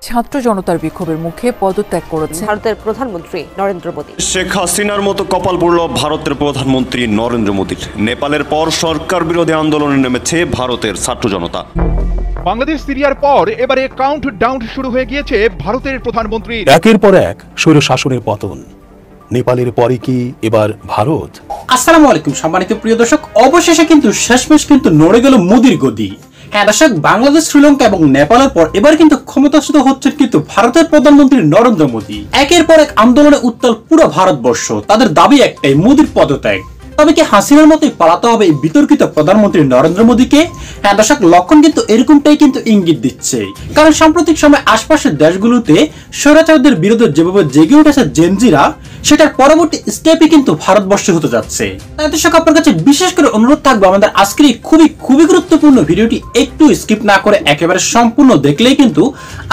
ছাত্র জনতার বিক্ষোভের মুখে পদত্যাগ করেছেন ভারতের প্রধানমন্ত্রী নরেন্দ্র মোদী। শেখ হাসিনার মতো কপাল পড়ল ভারতের প্রধানমন্ত্রী নরেন্দ্র মোদীর। নেপালের পর সরকার বিরোধী আন্দোলনে নেমেছে ভারতের ছাত্র জনতা। বাংলাদেশ সিরিয়ার পর এবারে কাউন্টডাউন শুরু হয়ে গিয়েছে ভারতের প্রধানমন্ত্রী। একের পর এক স্বৈর শাসনের পতন। নেপালের পরে কি এবার ভারত? আসসালামু আলাইকুম সম্মানিত প্রিয় দর্শক, অবশেষে কিন্তু শেষমেশ কিন্তু নড়ে গেল মোদির গদি। হ্যাঁ দর্শক, বাংলাদেশ, শ্রীলঙ্কা এবং নেপালের পর এবার কিন্তু ক্ষমতাচ্যুত হচ্ছেন কিন্তু ভারতের প্রধানমন্ত্রী নরেন্দ্র মোদী। একের পর এক আন্দোলনে উত্তাল পুরো ভারতবর্ষ। তাদের দাবি একটাই, মোদির পদত্যাগ। তবে কি হাসিনার মতোই পালাতে হবে এই বিতর্কিত প্রধানমন্ত্রী নরেন্দ্র মোদীকে? হ্যাঁ দর্শক, লক্ষণ কিন্তু এরকমটাই কিন্তু ইঙ্গিত দিচ্ছে। কারণ সাম্প্রতিক সময় আশপাশের দেশগুলোতে স্বৈরাচারদের বিরুদ্ধে যেভাবে জেগে উঠেছে জেনজিরা, সেটার পরবর্তী স্টেপই কিন্তু ভারতবর্ষে হতে যাচ্ছে। তাই দর্শক, আপনার কাছে বিশেষ করে অনুরোধ থাকবে আমাদের আজকের এই খুবই গুরুত্বপূর্ণ ভিডিওটি একটু স্কিপ না করে একেবারে সম্পূর্ণ দেখলেই কিন্তু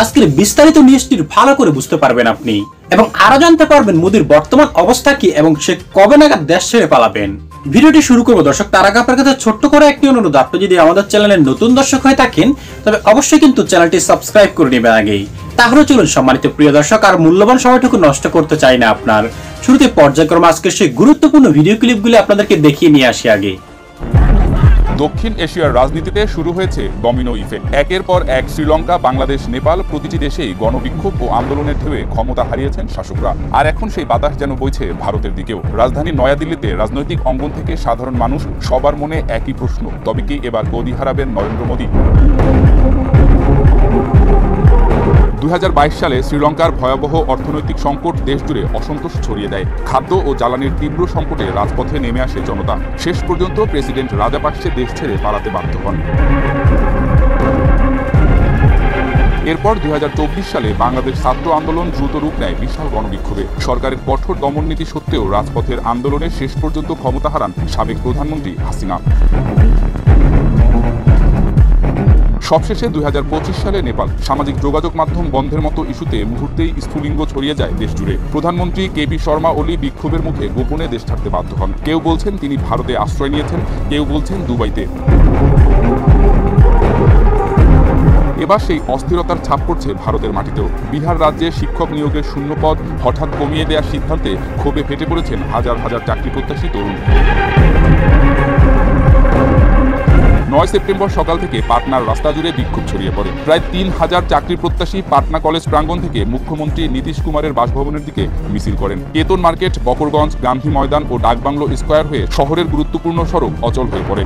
আজকের বিস্তারিত নিউজটি ভালো করে বুঝতে পারবেন আপনি, এবং আরো জানতে পারবেন মোদির বর্তমান অবস্থা কি এবং সে কবে নাগাদ দেশ ছেড়ে পালাবেন। ভিডিওটি শুরু করবো দর্শক, তার আগে আপনার কাছে ছোট্ট করে একটি অনুরোধ, আপনি যদি আমাদের চ্যানেলের নতুন দর্শক হয়ে থাকেন তবে অবশ্যই কিন্তু চ্যানেলটি সাবস্ক্রাইব করে নেবেন আগেই। তাহলে চলুন সম্মানিত প্রিয় দর্শক, আর মূল্যবান সময়টুকু নষ্ট করতে চাই না আপনার। শুরুতে পর্যায়ক্রমে আজকের সেই গুরুত্বপূর্ণ ভিডিও ক্লিপগুলি আপনাদেরকে দেখিয়ে নিয়ে আসি আগে। দক্ষিণ এশিয়ার রাজনীতিতে শুরু হয়েছে ডমিনো ইফেক্ট। একের পর এক শ্রীলঙ্কা, বাংলাদেশ, নেপাল প্রতিটি দেশেই গণবিক্ষোভ ও আন্দোলনের ঢেউয়ে ক্ষমতা হারিয়েছেন শাসকরা। আর এখন সেই বাতাস যেন বইছে ভারতের দিকেও। রাজধানী নয়াদিল্লিতে রাজনৈতিক অঙ্গন থেকে সাধারণ মানুষ সবার মনে একই প্রশ্ন, তবে কি এবার গদি হারাবেন নরেন্দ্র মোদী? 2022 সালে শ্রীলঙ্কার ভয়াবহ অর্থনৈতিক সংকট দেশজুড়ে অসন্তোষ ছড়িয়ে দেয়। খাদ্য ও জ্বালানির তীব্র সংকটে রাজপথে নেমে আসে জনতা। শেষ পর্যন্ত প্রেসিডেন্ট রাজাপাকসে দেশ ছেড়ে পালাতে বাধ্য হন। এরপর 2024 সালে বাংলাদেশ ছাত্র আন্দোলন দ্রুত রূপ নেয় বিশাল গণবিক্ষোভে। সরকারের কঠোর দমননীতি সত্ত্বেও রাজপথের আন্দোলনে শেষ পর্যন্ত ক্ষমতা হারান সাবেক প্রধানমন্ত্রী হাসিনা। সবশেষে 2025 সালে নেপাল সামাজিক যোগাযোগ মাধ্যম বন্ধের মতো ইস্যুতে মুহূর্তেই স্ফুলিঙ্গ ছড়িয়ে যায় দেশ জুড়ে। প্রধানমন্ত্রী কেপি শর্মা ওলি বিক্ষোভের মুখে গোপনে দেশ ছাড়তে বাধ্য হন। কেউ বলছেন তিনি ভারতে আশ্রয় নিয়েছেন, কেউ বলছেন দুবাইতে। এবার সেই অস্থিরতার ছাপ পড়ছে ভারতের মাটিতেও। বিহার রাজ্যে শিক্ষক নিয়োগের শূন্যপদ হঠাৎ কমিয়ে দেওয়ার সিদ্ধান্তে ক্ষোভে ফেটে পড়েছেন হাজার হাজার চাকরি প্রত্যাশী তরুণ। 9 সেপ্টেম্বর সকাল থেকে পাটনার রাস্তা জুড়ে বিক্ষোভ ছড়িয়ে পড়ে। প্রায় 3000 চাকরি প্রত্যাশী পাটনা কলেজ প্রাঙ্গণ থেকে মুখ্যমন্ত্রী নীতিশ কুমারের বাসভবনের দিকে মিছিল করেন। কেতন মার্কেট, বকরগঞ্জ, গান্ধী ময়দান ও ডাকবাংলো স্কয়ার হয়ে শহরের গুরুত্বপূর্ণ সড়ক অচল হয়ে পড়ে।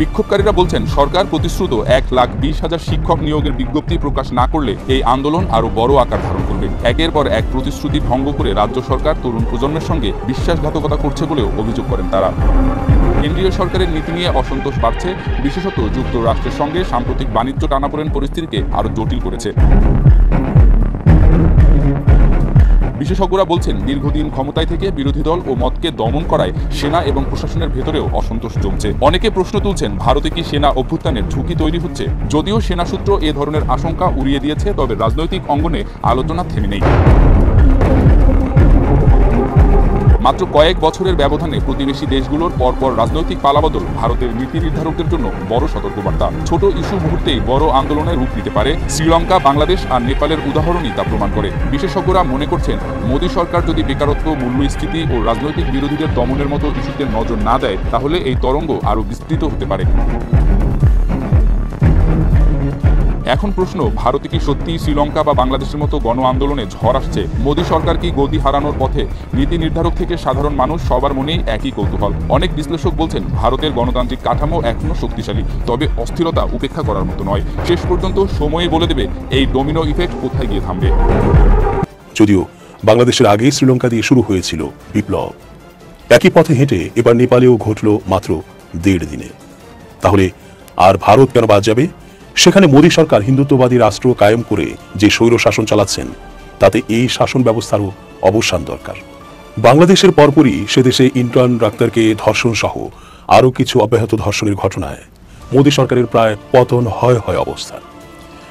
বিক্ষোভকারীরা বলছেন, সরকার প্রতিশ্রুত 1,20,000 শিক্ষক নিয়োগের বিজ্ঞপ্তি প্রকাশ না করলে এই আন্দোলন আরো বড় আকার ধারণ করবে। একের পর এক প্রতিশ্রুতি ভঙ্গ করে রাজ্য সরকার তরুণ প্রজন্মের সঙ্গে বিশ্বাসঘাতকতা করছে বলেও অভিযোগ করেন তারা। কেন্দ্রীয় সরকারের নীতি নিয়ে অসন্তোষ বাড়ছে, বিশেষত যুক্তরাষ্ট্রের সঙ্গে সাম্প্রতিক বাণিজ্য টানাপোড়েন পরিস্থিতিকে আরো জটিল করেছে। বিশেষজ্ঞরা বলছেন, দীর্ঘদিন ক্ষমতায় থেকে বিরোধী দল ও মতকে দমন করায় সেনা এবং প্রশাসনের ভেতরেও অসন্তোষ জমছে। অনেকে প্রশ্ন তুলছেন, ভারতে কি সেনা অভ্যুত্থানের ঝুঁকি তৈরি হচ্ছে? যদিও সেনা সূত্র এ ধরনের আশঙ্কা উড়িয়ে দিয়েছে, তবে রাজনৈতিক অঙ্গনে আলোচনা থেমে নেই। মাত্র কয়েক বছরের ব্যবধানে প্রতিবেশী দেশগুলোর পরপর রাজনৈতিক পালাবদল ভারতের নীতি নির্ধারকদের জন্য বড় সতর্কবার্তা। ছোট ইস্যু মুহূর্তেই বড় আন্দোলনে রূপ নিতে পারে। শ্রীলঙ্কা, বাংলাদেশ আর নেপালের উদাহরণই তা প্রমাণ করে। বিশেষজ্ঞরা মনে করছেন, মোদী সরকার যদি বেকারত্ব, মূল্যস্ফীতি ও রাজনৈতিক বিরোধীদের দমনের মতো ইস্যুতে নজর না দেয়, তাহলে এই তরঙ্গ আরও বিস্তৃত হতে পারে। এখন প্রশ্ন, ভারতে কি সত্যি শ্রীলঙ্কা বা বাংলাদেশের মতো গণ আন্দোলনে ঝড় আসছে? মোদী সরকার কি গদি হারানোর পথে? নীতি নির্ধারক থেকে সাধারণ মানুষ সবার মনেই একই কৌতূহল। অনেক বিশ্লেষক বলছেন, ভারতের গণতান্ত্রিক কাঠামো এখনো শক্তিশালী, তবে অস্থিরতা উপেক্ষা করার মতো নয়। শেষ পর্যন্ত সময়ই বলে দেবে এই ডোমিনো ইফেক্ট কোথায় গিয়ে থামবে। যদিও বাংলাদেশের আগেই শ্রীলঙ্কা দিয়ে শুরু হয়েছিল বিপ্লব, একই পথে হেঁটে এবার নেপালেও ঘটল মাত্র 1.5 দিনে। তাহলে আর ভারত কেন বাদ যাবে? সেখানে মোদী সরকার হিন্দুত্ববাদী রাষ্ট্র কায়েম করে যে স্বৈর শাসন চালাচ্ছেন, তাতে এই শাসন ব্যবস্থারও অবসান দরকার। বাংলাদেশের পরপরই সে দেশে ইন্টার্ন ডাক্তারকে ধর্ষণ সহ আরও কিছু অব্যাহত ধর্ষণের ঘটনায় মোদী সরকারের প্রায় পতন হয় অবস্থা।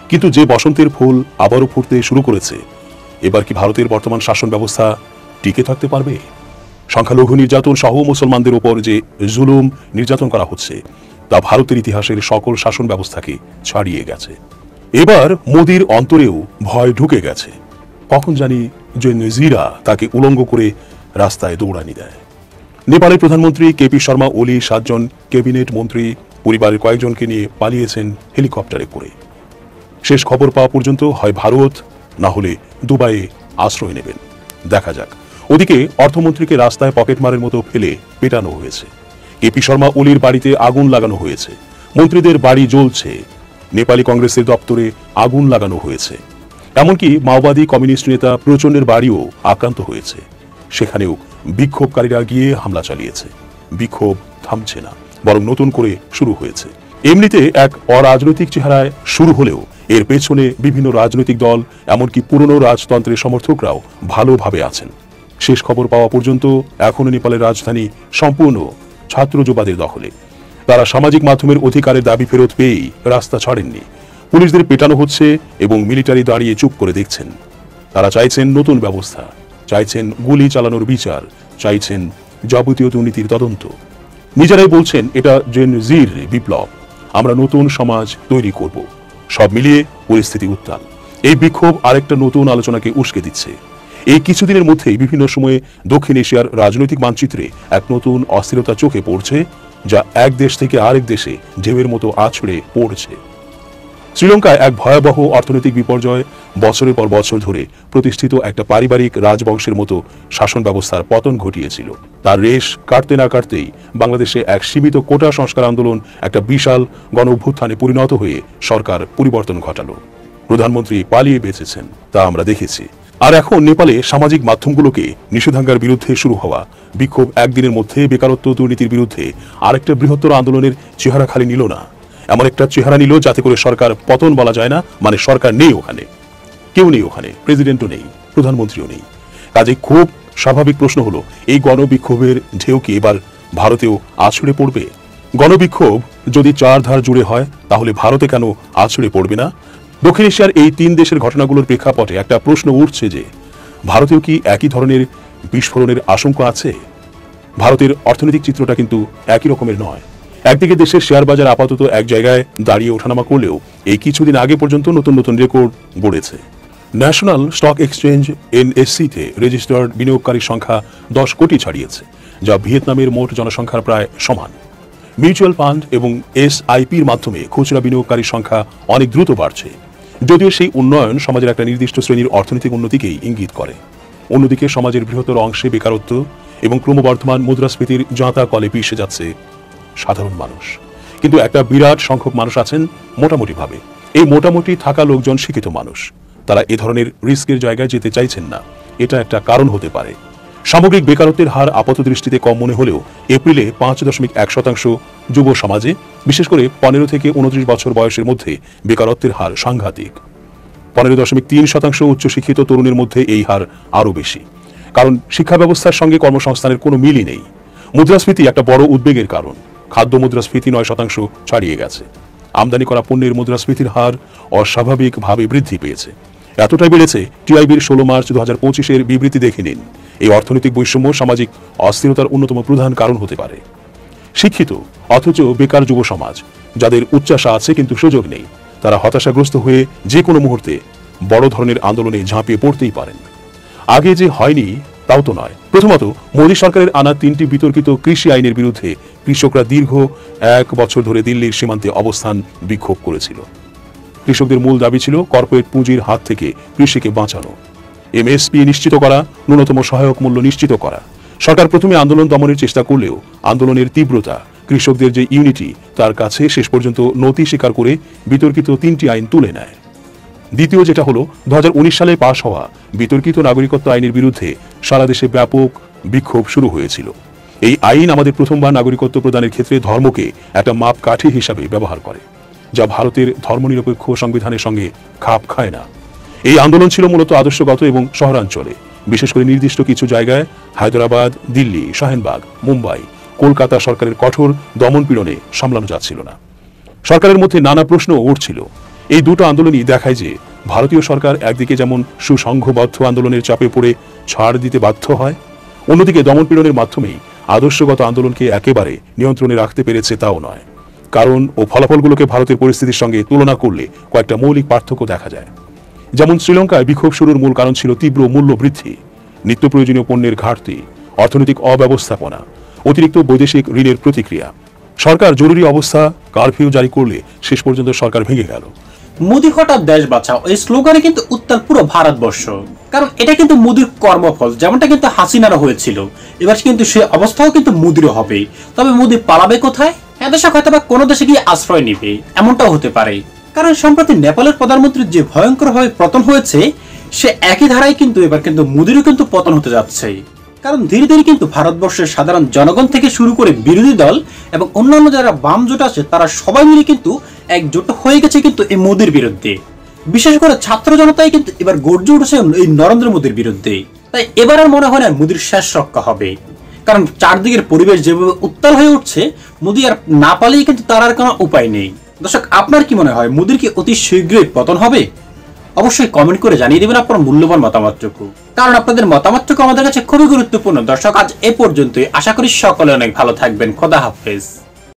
কিন্তু যে বসন্তের ফুল আবারও ফুটতে শুরু করেছে, এবার কি ভারতের বর্তমান শাসন ব্যবস্থা টিকে থাকতে পারবে? সংখ্যালঘু নির্যাতন সহ মুসলমানদের উপর যে জুলুম নির্যাতন করা হচ্ছে, তা ভারতের ইতিহাসের সকল শাসন ব্যবস্থাকে ছাড়িয়ে গেছে। এবার মোদির অন্তরেও ভয় ঢুকে গেছে। কখন জানি যে নজিরা তাকে উলঙ্গ করে রাস্তায় দৌড়ানি দেয়। নেপালের প্রধানমন্ত্রী কেপি শর্মা ওলি 7 জন ক্যাবিনেট মন্ত্রী পরিবারের কয়েকজনকে নিয়ে পালিয়েছেন হেলিকপ্টারে করে। শেষ খবর পাওয়া পর্যন্ত হয় ভারত, না হলে দুবাইয়ে আশ্রয় নেবেন। দেখা যাক। ওদিকে অর্থমন্ত্রীকে রাস্তায় পকেটমারের মতো ফেলে পেটানো হয়েছে। কেপি শর্মা ওলির বাড়িতে আগুন লাগানো হয়েছে। মন্ত্রীদের বাড়ি জ্বলছে। নেপালি কংগ্রেসের দপ্তরে আগুন লাগানো হয়েছে। এমনকি মাওবাদী কমিউনিস্ট নেতা প্রচণ্ডের বাড়িও আক্রান্ত হয়েছে। সেখানেও বিক্ষোভকারীরা গিয়ে হামলা চালিয়েছে। বিক্ষোভ থামছে না, বরং নতুন করে শুরু হয়েছে। এমনিতে এক অরাজনৈতিক চেহারায় শুরু হলেও এর পেছনে বিভিন্ন রাজনৈতিক দল, এমনকি পুরনো রাজতন্ত্রের সমর্থকরাও ভালোভাবে আছেন। শেষ খবর পাওয়া পর্যন্ত এখনও নেপালের রাজধানী সম্পূর্ণ ছাত্র যুবাদের দখলে। তারা সামাজিক মাধ্যমের অধিকারের দাবি ফেরত পেয়েই রাস্তা ছাড়েননি। পুলিশদের পেটানো হচ্ছে এবং মিলিটারি দাঁড়িয়ে চুপ করে দেখছেন। তারা চাইছেন নতুন ব্যবস্থা, চাইছেন গুলি চালানোর বিচার, চাইছেন যাবতীয় দুর্নীতির তদন্ত। নিজেরাই বলছেন এটা জেন জির বিপ্লব, আমরা নতুন সমাজ তৈরি করব। সব মিলিয়ে পরিস্থিতি উত্তাল। এই বিক্ষোভ আরেকটা নতুন আলোচনাকে উস্কে দিচ্ছে। এই কিছুদিনের মধ্যেই বিভিন্ন সময়ে দক্ষিণ এশিয়ার রাজনৈতিক মানচিত্রে এক নতুন অস্থিরতা চোখে পড়ছে, যা এক দেশ থেকে আরেক দেশে ঢেউয়ের মতো আছড়ে পড়ছে। শ্রীলঙ্কায় এক ভয়াবহ অর্থনৈতিক বিপর্যয় বছরের পর বছর ধরে প্রতিষ্ঠিত একটা পারিবারিক রাজবংশের মতো শাসন ব্যবস্থার পতন ঘটিয়েছিল। তার রেশ কাটতে না কাটতেই বাংলাদেশে এক সীমিত কোটা সংস্কার আন্দোলন একটা বিশাল গণ অভ্যুত্থানে পরিণত হয়ে সরকার পরিবর্তন ঘটালো। প্রধানমন্ত্রী পালিয়ে বেঁচেছেন, তা আমরা দেখেছি। আর এখন নেপালে সামাজিক মাধ্যমগুলোকে নিষেধাজ্ঞার বিরুদ্ধে শুরু হওয়া বিক্ষোভ একদিনের মধ্যে বেকারত্ব দুর্নীতির বিরুদ্ধে আরেকটা বৃহত্তর আন্দোলনের চেহারা খালি নিল না, এমন একটা চেহারা নিল যাতে করে সরকার পতন বলা যায় না। মানে সরকার নেই ওখানে, কেউ নেই ওখানে, প্রেসিডেন্টও নেই, প্রধানমন্ত্রীও নেই। কাজে খুব স্বাভাবিক প্রশ্ন হলো, এই গণবিক্ষোভের ঢেউ কি এবার ভারতেও আছড়ে পড়বে? গণবিক্ষোভ যদি 4 ধার জুড়ে হয়, তাহলে ভারতে কেন আছড়ে পড়বে না? দক্ষিণ এশিয়ার এই 3 দেশের ঘটনাগুলোর প্রেক্ষাপটে একটা প্রশ্ন উঠছে যে ভারতেও কি একই ধরনের বিস্ফোরণের আশঙ্কা আছে? ভারতের অর্থনৈতিক চিত্রটা কিন্তু একই রকমের নয়। একদিকে দেশের শেয়ার বাজার আপাতত এক জায়গায় দাঁড়িয়ে ওঠানামা করলেও এই কিছুদিন আগে পর্যন্ত নতুন নতুন রেকর্ড গড়েছে। ন্যাশনাল স্টক এক্সচেঞ্জ NSE-তে রেজিস্টার্ড বিনিয়োগকারীর সংখ্যা 10 কোটি ছাড়িয়েছে, যা ভিয়েতনামের মোট জনসংখ্যার প্রায় সমান। মিউচুয়াল ফান্ড এবং SIPর মাধ্যমে খুচরা বিনিয়োগকারীর সংখ্যা অনেক দ্রুত বাড়ছে, যদিও সেই উন্নয়ন সমাজের একটা নির্দিষ্ট শ্রেণীর অর্থনৈতিক উন্নতিকেই ইঙ্গিত করে। অন্যদিকে সমাজের বৃহত্তর অংশে বেকারত্ব এবং ক্রমবর্ধমান মুদ্রাস্ফীতির জাঁতা কলে পিষে যাচ্ছে সাধারণ মানুষ। কিন্তু একটা বিরাট সংখ্যক মানুষ আছেন মোটামুটিভাবে। এই মোটামুটি থাকা লোকজন শিক্ষিত মানুষ। তারা এ ধরনের রিস্কের জায়গায় যেতে চাইছেন না। এটা একটা কারণ হতে পারে। সামগ্রিক বেকারত্বের হার আপাত দৃষ্টিতে কম মনে হলেও এপ্রিলে 5.1% যুব সমাজে, বিশেষ করে 15 থেকে 29 বছর বয়সের মধ্যে বেকারত্বের হার সাংঘাতিক। 15.3% উচ্চশিক্ষিত তরুণের মধ্যে এই হার আরও বেশি, কারণ শিক্ষা ব্যবস্থার সঙ্গে কর্মসংস্থানের কোনো মিলই নেই। মুদ্রাস্ফীতি একটা বড় উদ্বেগের কারণ। খাদ্য মুদ্রাস্ফীতি 9% ছাড়িয়ে গেছে। আমদানি করা পণ্যের মুদ্রাস্ফীতির হার অস্বাভাবিকভাবে বৃদ্ধি পেয়েছে। এতটাই বেড়েছে, টিআইবির 16 মার্চ 2025-এর বিবৃতি দেখে নিন। এই অর্থনৈতিক বৈষম্য সামাজিক অস্থিরতার অন্যতম প্রধান কারণ হতে পারে। শিক্ষিত অথচ বেকার যুব সমাজ, যাদের উচ্চাশা আছে কিন্তু সুযোগ নেই, তারা হতাশাগ্রস্ত হয়ে যে কোনো মুহূর্তে বড় ধরনের আন্দোলনে ঝাঁপিয়ে পড়তেই পারেন। আগে যে হয়নি তাও তো নয়। প্রথমত, মোদী সরকারের আনা 3টি বিতর্কিত কৃষি আইনের বিরুদ্ধে কৃষকরা দীর্ঘ 1 বছর ধরে দিল্লির সীমান্তে অবস্থান বিক্ষোভ করেছিল। কৃষকদের মূল দাবি ছিল কর্পোরেট পুঁজির হাত থেকে কৃষিকে বাঁচানো, MSP নিশ্চিত করা, ন্যূনতম সহায়ক মূল্য নিশ্চিত করা। সরকার প্রথমে আন্দোলন দমনের চেষ্টা করলেও আন্দোলনের তীব্রতা, কৃষকদের যে ইউনিটি, তার কাছে শেষ পর্যন্ত নতি স্বীকার করে বিতর্কিত 3টি আইন তুলে নেয়। দ্বিতীয় যেটা হলো 2019 সালে পাশ হওয়া বিতর্কিত নাগরিকত্ব আইনের বিরুদ্ধে সারা দেশে ব্যাপক বিক্ষোভ শুরু হয়েছিল। এই আইন আমাদের প্রথমবার নাগরিকত্ব প্রদানের ক্ষেত্রে ধর্মকে একটা মাপকাঠি হিসাবে ব্যবহার করে, যা ভারতের ধর্মনিরপেক্ষ সংবিধানের সঙ্গে খাপ খায় না। এই আন্দোলন ছিল মূলত আদর্শগত এবং শহরাঞ্চলে, বিশেষ করে নির্দিষ্ট কিছু জায়গায় হায়দ্রাবাদ, দিল্লি, শাহিনবাগ, মুম্বাই, কলকাতা সরকারের কঠোর দমনপীড়নে সামলানো যাচ্ছিল না। সরকারের মধ্যে নানা প্রশ্ন উঠছিল। এই দুটো আন্দোলনই দেখায় যে ভারতীয় সরকার একদিকে যেমন সুসংঘবদ্ধ আন্দোলনের চাপে পড়ে ছাড় দিতে বাধ্য হয়, অন্যদিকে দমনপীড়নের মাধ্যমেই আদর্শগত আন্দোলনকে একেবারে নিয়ন্ত্রণে রাখতে পেরেছে তাও নয়। কারণ ও ফলাফলগুলোকে ভারতের পরিস্থিতির সঙ্গে তুলনা করলে কয়েকটা মৌলিক পার্থক্য দেখা যায়। যেমন শ্রীলঙ্কায় বিক্ষোভ শুরুর মূল কারণ ছিল তীব্র মূল্য বৃদ্ধি, নিত্য প্রয়োজনীয় পণ্যের ঘাটতি, অর্থনৈতিক অব্যবস্থাপনা, অতিরিক্ত বৈদেশিক ঋণের প্রতিক্রিয়া। সরকার জরুরি অবস্থা কারফিউ জারি করলে শেষ পর্যন্ত সরকার ভেঙে গেল। মোদি হঠাৎ দেশ বাঁচাও এই স্লোগানে কিন্তু উত্তাল পুরো ভারতবর্ষ, কারণ এটা কিন্তু মোদির কর্মফল, যেমনটা কিন্তু হাসিনারও হয়েছিল। এবার কিন্তু সে অবস্থাও কিন্তু মোদিরও হবে। তবে মোদি পালাবে কোথায়? দর্শক, হয়তো বা কোনো দেশে গিয়ে আশ্রয় নিবে, এমনটাও হতে পারে। কারণ সম্প্রতি নেপালের প্রধানমন্ত্রীর যে ভয়ঙ্করভাবে পতন হয়েছে, সে একই ধারায় কিন্তু এবার কিন্তু মোদিরও কিন্তু পতন হতে যাচ্ছে। কারণ ধীরে ধীরে কিন্তু ভারতবর্ষের সাধারণ জনগণ থেকে শুরু করে বিরোধী দল এবং অন্যান্য যারা বাম জোট আছে, তারা সবাই মিলে কিন্তু একজোট হয়ে গেছে কিন্তু এই মোদির বিরুদ্ধে। বিশেষ করে ছাত্র জনতাই কিন্তু এবার গর্জে উঠেছে এই নরেন্দ্র মোদির বিরুদ্ধে। তাই এবার আর মনে হয় না মোদির শেষ রক্ষা হবে, কারণ চারদিকের পরিবেশ যেভাবে উত্তাল হয়ে উঠছে, মোদি আর না পালিয়ে কিন্তু তার আর কোনো উপায় নেই। দর্শক, আপনার কি মনে হয়, মোদির কি অতি শীঘ্রই পতন হবে? অবশ্যই কমেন্ট করে জানিয়ে দেবেন আপনার মূল্যবান মতামতটুকু, কারণ আপনাদের মতামতটুকু আমাদের কাছে খুবই গুরুত্বপূর্ণ। দর্শক, আজ এ পর্যন্তই। আশা করি সকলে অনেক ভালো থাকবেন। খোদা হাফেজ।